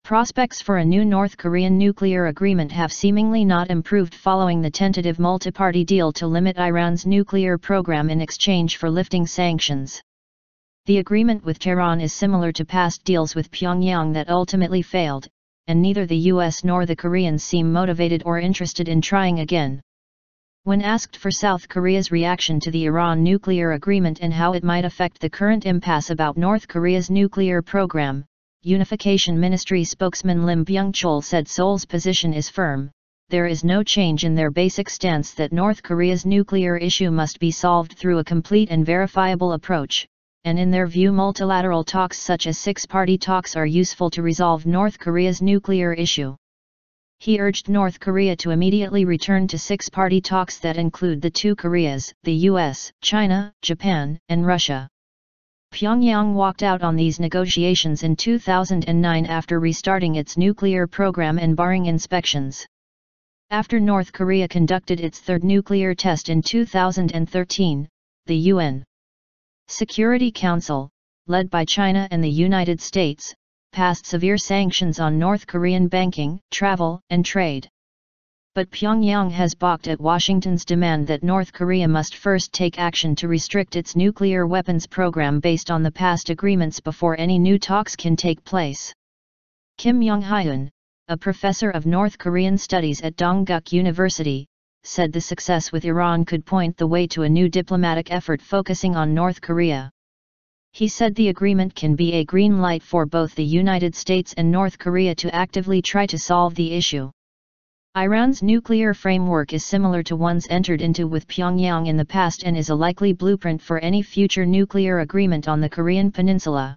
Prospects for a new North Korean nuclear agreement have seemingly not improved following the tentative multiparty deal to limit Iran's nuclear program in exchange for lifting sanctions. The agreement with Tehran is similar to past deals with Pyongyang that ultimately failed, and neither the US nor the Koreans seem motivated or interested in trying again. When asked for South Korea's reaction to the Iran nuclear agreement and how it might affect the current impasse about North Korea's nuclear program, Unification Ministry spokesman Lim Byung-chul said Seoul's position is firm. There is no change in their basic stance that North Korea's nuclear issue must be solved through a complete and verifiable approach, and in their view multilateral talks such as six-party talks are useful to resolve North Korea's nuclear issue. He urged North Korea to immediately return to six-party talks that include the two Koreas, the US, China, Japan, and Russia. Pyongyang walked out on these negotiations in 2009 after restarting its nuclear program and barring inspections. After North Korea conducted its third nuclear test in 2013, the UN Security Council, led by China and the United States, passed severe sanctions on North Korean banking, travel, and trade. But Pyongyang has balked at Washington's demand that North Korea must first take action to restrict its nuclear weapons program based on the past agreements before any new talks can take place. Kim Yong-hyun, a professor of North Korean studies at Dongguk University, said the success with Iran could point the way to a new diplomatic effort focusing on North Korea. He said the agreement can be a green light for both the United States and North Korea to actively try to solve the issue. Iran's nuclear framework is similar to ones entered into with Pyongyang in the past and is a likely blueprint for any future nuclear agreement on the Korean peninsula.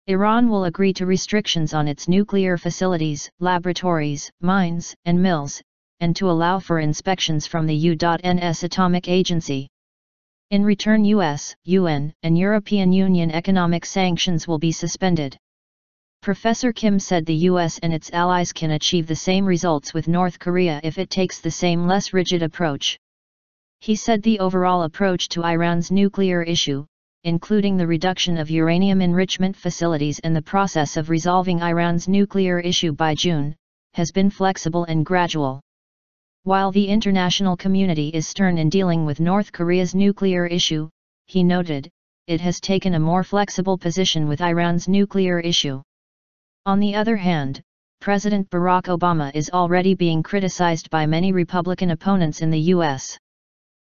Iran will agree to restrictions on its nuclear facilities, laboratories, mines, and mills, and to allow for inspections from the U.N.'s Atomic Agency. In return, US, UN, and European Union economic sanctions will be suspended. Professor Kim said the US and its allies can achieve the same results with North Korea if it takes the same less rigid approach. He said the overall approach to Iran's nuclear issue, including the reduction of uranium enrichment facilities and the process of resolving Iran's nuclear issue by June, has been flexible and gradual. While the international community is stern in dealing with North Korea's nuclear issue, he noted, it has taken a more flexible position with Iran's nuclear issue. On the other hand, President Barack Obama is already being criticized by many Republican opponents in the U.S.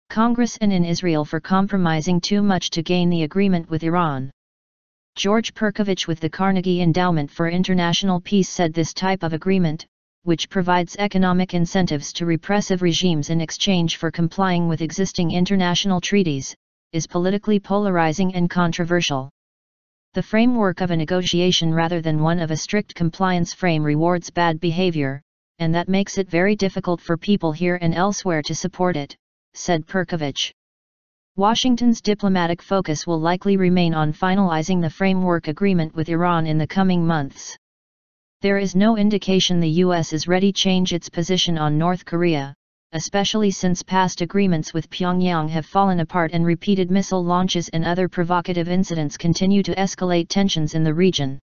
Congress and in Israel for compromising too much to gain the agreement with Iran. George Perkovich with the Carnegie Endowment for International Peace said this type of agreement, which provides economic incentives to repressive regimes in exchange for complying with existing international treaties, is politically polarizing and controversial. The framework of a negotiation rather than one of a strict compliance frame rewards bad behavior, and that makes it very difficult for people here and elsewhere to support it, said Perkovich. Washington's diplomatic focus will likely remain on finalizing the framework agreement with Iran in the coming months. There is no indication the U.S. is ready to change its position on North Korea, especially since past agreements with Pyongyang have fallen apart and repeated missile launches and other provocative incidents continue to escalate tensions in the region.